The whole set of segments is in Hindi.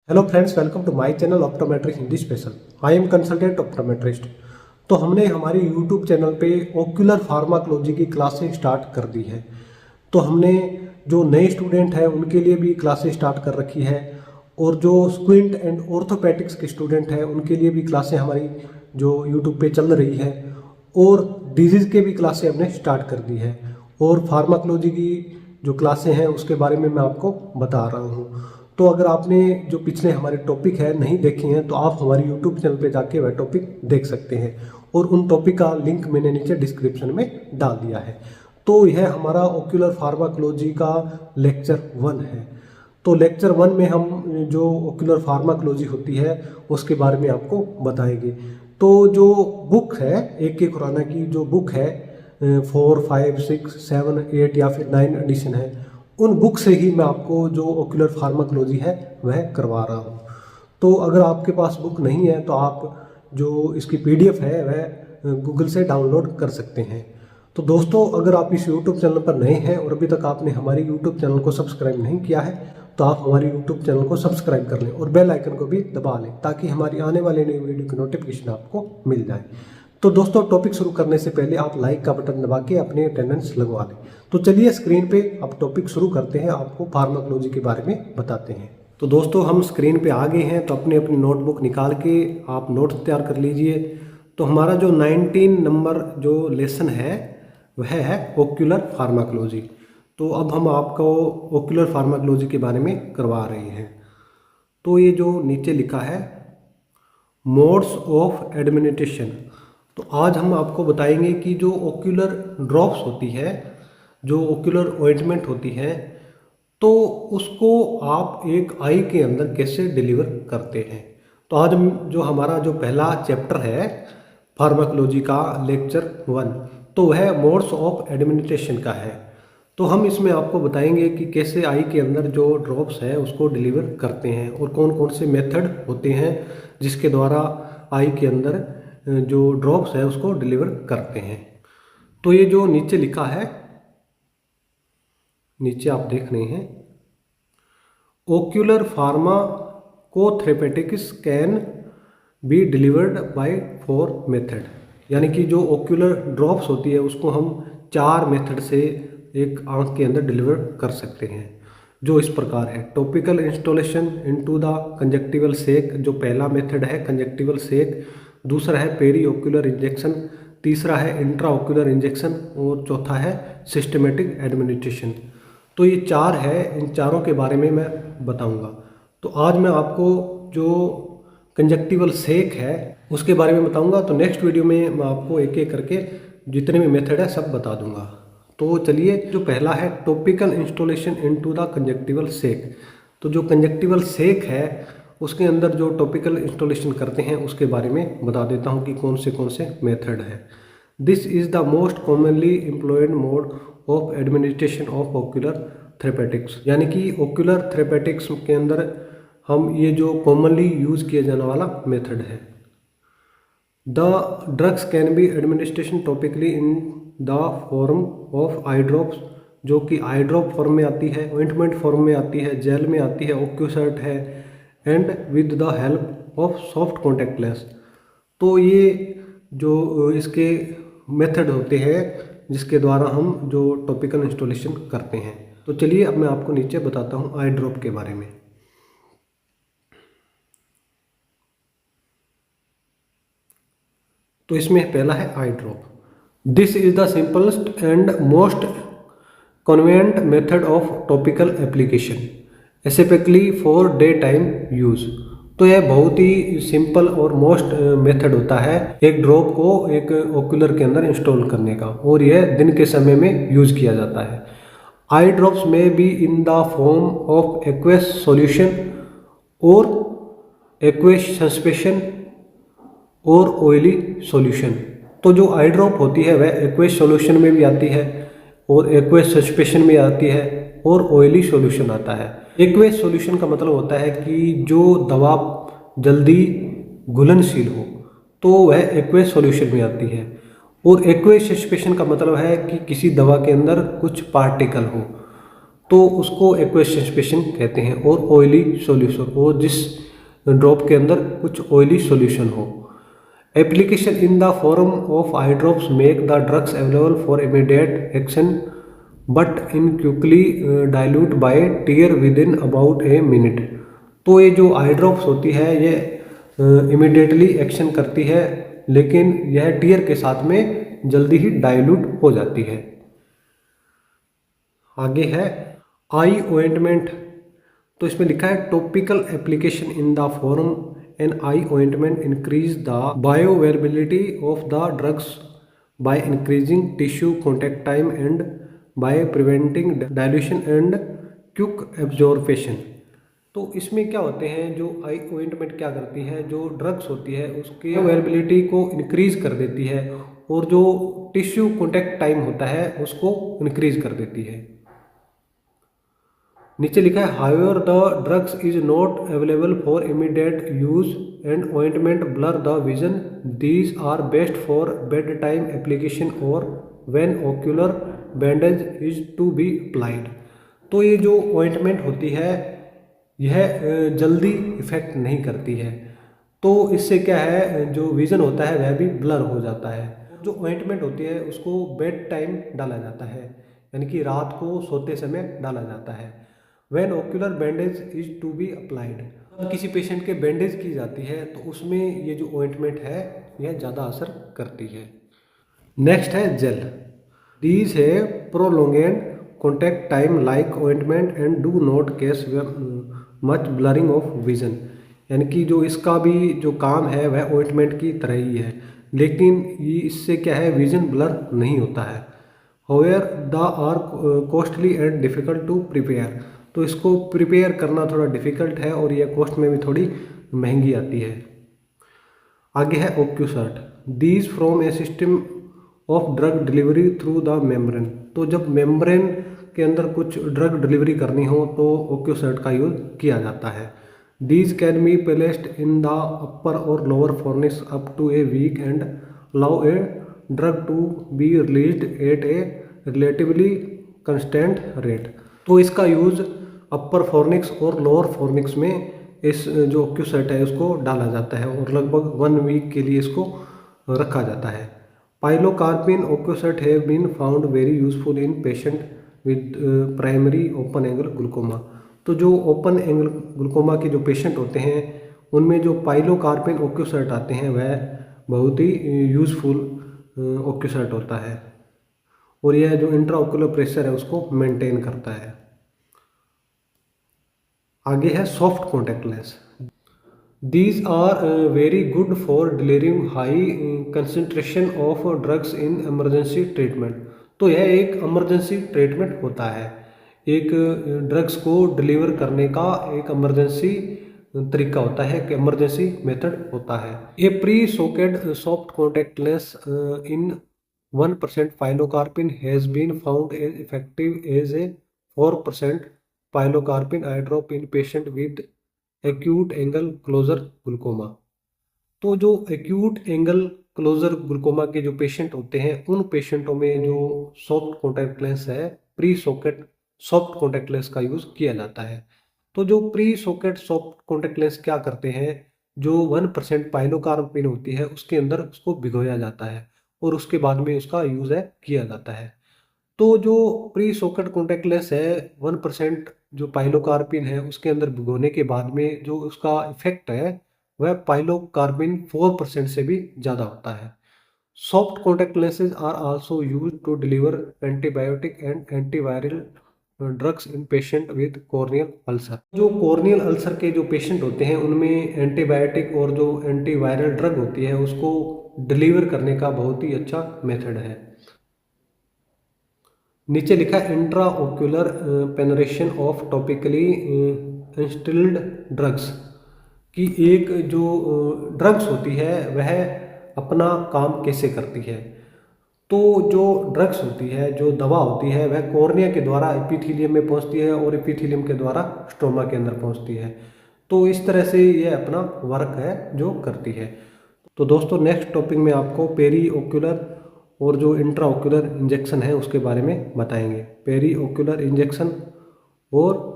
Hello friends, welcome to my channel optometric Hindi special. I am consultant optometrist. तो हमने हमारे यूट्यूब चैनल पे ओक्यूलर फार्माकोलॉजी की क्लासेस स्टार्ट कर दी है। तो हमने जो नए स्टूडेंट हैं उनके लिए भी क्लासेस स्टार्ट कर रखी है, और जो स्क्विंट एंड ऑर्थोपेडिक्स के स्टूडेंट हैं उनके लिए भी क्लासें हमारी जो यूट्यूब पे चल रही है, और डिजीज़ के भी क्लासें हमने स्टार्ट कर दी है, और फार्माकोलॉजी की जो क्लासें हैं उसके बारे में मैं आपको बता रहा हूँ। तो अगर आपने जो पिछले हमारे टॉपिक है नहीं देखे हैं तो आप हमारे यूट्यूब चैनल पे जाके वह टॉपिक देख सकते हैं, और उन टॉपिक का लिंक मैंने नीचे डिस्क्रिप्शन में डाल दिया है। तो यह हमारा ओक्यूलर फार्माकोलॉजी का लेक्चर 1 है। तो लेक्चर 1 में हम जो ओक्यूलर फार्माकोलॉजी होती है उसके बारे में आपको बताएंगे। तो जो बुक है AK खुराना की जो बुक है 4, 5, 6, 7, 8 या फिर 9 एडिशन है, उन बुक से ही मैं आपको जो ओक्यूलर फार्माकोलॉजी है वह करवा रहा हूँ। तो अगर आपके पास बुक नहीं है तो आप जो इसकी PDF है वह गूगल से डाउनलोड कर सकते हैं। तो दोस्तों, अगर आप इस YouTube चैनल पर नए हैं और अभी तक आपने हमारे YouTube चैनल को सब्सक्राइब नहीं किया है तो आप हमारे YouTube चैनल को सब्सक्राइब कर लें और बेल आइकन को भी दबा लें, ताकि हमारी आने वाले नई वीडियो की नोटिफिकेशन आपको मिल जाए। तो दोस्तों, टॉपिक शुरू करने से पहले आप लाइक का बटन दबा के अपने अटेंडेंस लगवा लें। तो चलिए स्क्रीन पे अब टॉपिक शुरू करते हैं, आपको फार्माकोलॉजी के बारे में बताते हैं। तो दोस्तों, हम स्क्रीन पे आ गए हैं, तो अपनी अपनी नोटबुक निकाल के आप नोट्स तैयार कर लीजिए। तो हमारा जो 19 नंबर जो लेसन है वह है ओक्यूलर फार्माकोलॉजी। तो अब हम आपको ओक्यूलर फार्माकोलॉजी के बारे में करवा रहे हैं। तो ये जो नीचे लिखा है मोड्स ऑफ एडमिनिस्ट्रेशन, तो आज हम आपको बताएंगे कि जो ओक्यूलर ड्रॉप्स होती है, जो ओक्यूलर ऑइंटमेंट होती है, तो उसको आप एक आई के अंदर कैसे डिलीवर करते हैं। तो आज जो हमारा जो पहला चैप्टर है फार्माकोलॉजी का लेक्चर 1, तो वह मोड्स ऑफ एडमिनिस्ट्रेशन का है। तो हम इसमें आपको बताएंगे कि कैसे आई के अंदर जो ड्रॉप्स है उसको डिलीवर करते हैं, और कौन कौन से मेथड होते हैं जिसके द्वारा आई के अंदर जो ड्रॉप्स है उसको डिलीवर करते हैं। तो ये जो नीचे लिखा है, नीचे आप देख रहे हैं, ocular pharmacotherapeutics can be delivered by 4 method, यानी कि जो ओक्यूलर ड्रॉप्स होती है उसको हम 4 मेथड से एक आंख के अंदर डिलीवर कर सकते हैं, जो इस प्रकार है। टॉपिकल इंस्टॉलेशन इनटू द कंजक्टिवल सेक, जो पहला मेथड है कंजक्टिवल सेक। दूसरा है पेरी ओक्यूलर इंजेक्शन। तीसरा है इंट्रा ओक्यूलर इंजेक्शन, और चौथा है सिस्टमेटिक एडमिनिस्ट्रेशन। तो ये 4 है, इन चारों के बारे में मैं बताऊंगा। तो आज मैं आपको जो कंजक्टिवल सेक है उसके बारे में बताऊंगा। तो नेक्स्ट वीडियो में मैं आपको एक एक करके जितने भी मेथड है सब बता दूंगा। तो चलिए, जो पहला है टॉपिकल इंस्टॉलेशन इनटू द कंजक्टिवल सेक। तो जो कंजक्टिवल सेक है उसके अंदर जो टॉपिकल इंस्टॉलेशन करते हैं उसके बारे में बता देता हूं कि कौन से मेथड है। This is the most commonly employed mode of administration of ocular therapeutics, यानी कि ओक्यूलर थेरेपेटिक्स के अंदर हम ये जो कॉमनली यूज किया जाने वाला मेथड है। The drugs can be administration topically in the form of eye drops, जो कि आई ड्रॉप फॉर्म में आती है, ऑइंटमेंट फॉर्म में आती है, जेल में आती है, ओक्यूसर्ट है, and with the help of soft contact lens. तो ये जो इसके मेथड होते हैं जिसके द्वारा हम जो टॉपिकल इंस्टॉलेशन करते हैं। तो चलिए अब मैं आपको नीचे बताता हूँ आई ड्रॉप के बारे में। तो इसमें पहला है eye drop. This is the simplest and most convenient method of topical application specially for day time use. तो यह बहुत ही सिंपल और मोस्ट मेथड होता है एक ड्रॉप को एक ओक्यूलर के अंदर इंस्टॉल करने का, और यह दिन के समय में यूज किया जाता है। आई ड्रॉप्स में be in the form of aqueous solution और एक्वेस सस्पेंशन और ऑयली सॉल्यूशन। तो जो आई ड्रॉप होती है वह एक्वेस सॉल्यूशन में भी आती है, और एक्वेस सस्पेंशन में आती है, और ऑयली सॉल्यूशन आता है। एक्वेस सॉल्यूशन का मतलब होता है कि जो दवा जल्दी घुलनशील हो, तो वह एक्वेस सॉल्यूशन में आती है। और एक्वेस सस्पेंशन का मतलब है कि किसी दवा के अंदर कुछ पार्टिकल हो, तो उसको एक्वस सस्पेंशन कहते हैं। और ऑयली सॉल्यूशन, और जिस ड्रॉप के अंदर कुछ ऑयली सॉल्यूशन हो। Application in the form of eye drops make the drugs available for immediate action but in quickly dilute by tear with in about a minute. तो ये जो आई ड्रॉप्स होती है ये इमीडिएटली एक्शन करती है, लेकिन यह टीयर के साथ में जल्दी ही डाइल्यूट हो जाती है। आगे है आई ऑइंटमेंट। तो इसमें लिखा है topical application in the form an eye ointment increase the bioavailability of the drugs by increasing tissue contact time and by preventing dilution and quick absorption. तो इसमें क्या होते हैं, जो आई ऑइंटमेंट क्या करती है, जो ड्रग्स होती है उसकी अवेलेबिलिटी को इंक्रीज कर देती है और जो टिश्यू कॉन्टैक्ट टाइम होता है उसको इंक्रीज कर देती है। नीचे लिखा है however the drugs is not available for immediate use and ointment blur the vision, these are best for bed time application और when ocular bandage is to be applied. तो ये जो ऑइंटमेंट होती है यह जल्दी इफेक्ट नहीं करती है, तो इससे क्या है जो विजन होता है वह भी ब्लर हो जाता है। जो ऑइंटमेंट होती है उसको बेड टाइम डाला जाता है, यानी कि रात को सोते समय डाला जाता है। When ocular bandage is to be applied, जब किसी पेशेंट के बैंडेज की जाती है तो उसमें ये जो ऑइंटमेंट है यह ज़्यादा असर करती है। नेक्स्ट है जेल। दीज है prolonged contact time like ointment and do not cause much blurring of vision, यानी कि जो इसका भी जो काम है वह ऑइंटमेंट की तरह ही है, लेकिन ये इससे क्या है विजन ब्लर नहीं होता है। However the are costly and difficult to prepare, तो इसको प्रिपेयर करना थोड़ा डिफ़िकल्ट है और यह कॉस्ट में भी थोड़ी महंगी आती है। आगे है Ocusert. These from a system of drug delivery through the membrane. तो जब मेम्ब्रेन के अंदर कुछ ड्रग डिलीवरी करनी हो तो ओक्यूसर्ट का यूज किया जाता है। These can be placed in the upper और lower fornix up to a week and allow a drug to be released at a relatively constant rate. तो इसका यूज अपर फॉर्निक्स और लोअर फॉर्निक्स में इस जो ओक्यूसर्ट है उसको डाला जाता है और लगभग 1 वीक के लिए इसको रखा जाता है। Pilocarpine Ocusert have been found very useful in patient with primary open angle glaucoma. तो जो ओपन एंगल ग्लूकोमा के जो पेशेंट होते हैं उनमें जो पाइलोकार्पिन ओक्यूसर्ट आते हैं वह बहुत ही यूजफुल ओक्यूसर्ट होता है और यह जो इंट्राओक्यूलर प्रेशर है उसको मेंटेन करता है। आगे है soft contact lens. These are very good for delivering high concentration of drugs in emergency treatment. तो यह एक इमरजेंसी ट्रीटमेंट होता है, एक ड्रग्स को डिलीवर करने का एक इमरजेंसी तरीका होता है, एक इमरजेंसी मेथड होता है। A presoaked soft contact lens in 1% pilocarpine has been found as effective as a 4% pilocarpine eye drop in patient with acute angle closure glaucoma. तो जो एक्यूट एंगल क्लोजर ग्लूकोमा के जो पेशेंट होते हैं उन पेशेंटों में जो सॉफ्ट कॉन्टैक्ट लेंस है pre socket soft contact lens का यूज़ किया जाता है। तो जो pre socket soft contact lens क्या करते हैं, जो 1% पाइलोकार्पिन होती है उसके अंदर उसको भिगोया जाता है और उसके बाद में उसका यूज़ है किया जाता है। तो जो प्री सॉकेट कॉन्टैक्ट लेंस है 1% जो पाइलोकार्पिन है उसके अंदर भिगोने के बाद में जो उसका इफेक्ट है वह पाइलोकार्पिन 4% से भी ज़्यादा होता है। Soft contact lenses are also use to deliver antibiotic and antiviral drugs in patient with corneal ulcer. जो कॉर्नियल अल्सर के जो पेशेंट होते हैं उनमें एंटीबायोटिक और जो एंटीवायरल ड्रग होती है उसको डिलीवर करने का बहुत ही अच्छा मेथड है। नीचे लिखा intraocular penetration of topically instilled drugs की एक जो ड्रग्स होती है वह अपना काम कैसे करती है। तो जो ड्रग्स होती है जो दवा होती है वह कॉर्निया के द्वारा एपिथेलियम में पहुंचती है और एपिथेलियम के द्वारा स्ट्रोमा के अंदर पहुंचती है। तो इस तरह से ये अपना वर्क है जो करती है। तो दोस्तों नेक्स्ट टॉपिक में आपको पेरी ओक्यूलर और जो इंट्रा ओक्यूलर इंजेक्शन है उसके बारे में बताएंगे। पेरी ओक्यूलर इंजेक्शन और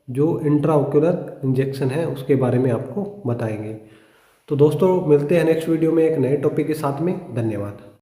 जो इंट्राओक्यूलर इंजेक्शन है उसके बारे में आपको बताएंगे। तो दोस्तों मिलते हैं नेक्स्ट वीडियो में एक नए टॉपिक के साथ में। धन्यवाद।